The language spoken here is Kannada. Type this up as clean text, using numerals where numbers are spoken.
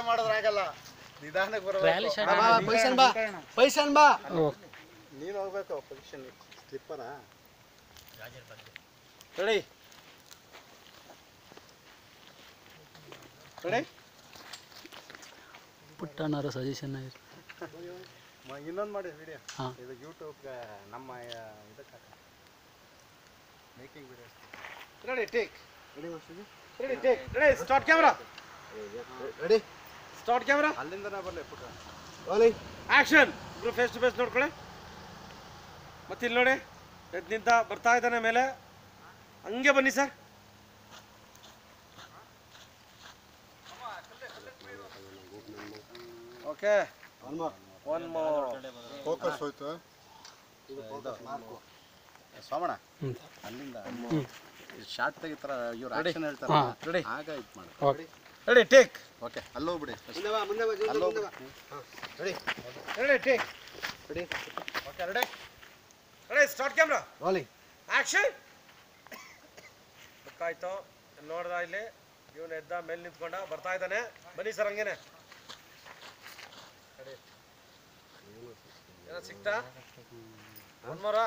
ಮಾಡೋದ್ರಾಗಲ್ಲ, ನಿಧಾನಕ್ಕೆ ಬರಬೇಕು. ನೀನು ಹೋಗ್ಬೇಕು ಪೊಸಿಷನ್. ಸ್ಲಿಪ್ಪರಾ ರೆಡಿ ರೆಡಿ. ಪುಟ್ಟಣ್ಣರು ಸಜೆಷನ್ ಇನ್ನೊಂದು ಮಾಡಿ ವಿಡಿಯೋ, ಇದು ಯೂಟ್ಯೂಬ್ಗೆ ನಮ್ಮ ಇದಕ್ಕೆ making videos. Ready take, ready take, ready start camera, ready start camera. ಅಲ್ಲಿಂದನೇ ಬರಲಿ ಪುಟ್ಟ. Rolling action. ಇಬ್ರು ಫೇಸ್ ಟು ಫೇಸ್ ನೋಡ್ಕೊಳ್ಳಿ. ಮತ್ತೆ ಇಲ್ಲಿ ನೋಡಿ, ಎದ್ದು ನಿಂತ ಬರ್ತಾ ಇದ್ದಾನೆ ಮೇಲೆ, ಹಂಗೆ ಬನ್ನಿ sir. Okay, one more. Focus ಹೋಯ್ತು. ಸೋಮಣ್ಣ ಅಲ್ಲಿಂದ ಶಾರ್ಟ್ ತೆಗಿತಾರ ಇವ್ರು, ಆಕ್ಷನ್ ಹೇಳ್ತಾರೆ. ರೆಡಿ, ಆಗ ಇದು ಮಾಡಿ. Ready take. ಓಕೆ, ಅಲ್ಲೋಗ್ಬಿಡಿ. Ready ready take, ready okay, ready ready start camera rolling action. ಗೊತ್ತಾಯ್ತು, ನೋಡ್ದ ಇಲ್ಲಿ ಇವನು ಎದ್ದ ಮೇಲೆ ನಿಂತ್ಕೊಂಡ ಬರ್ತಾ ಇದ್ದಾನೆ. ಬನ್ನಿ ಸರ್ ಹಂಗೇನೆ. ಏನೋ ಸಿಕ್ತಾ? ಒನ್ ಮೋರಾ.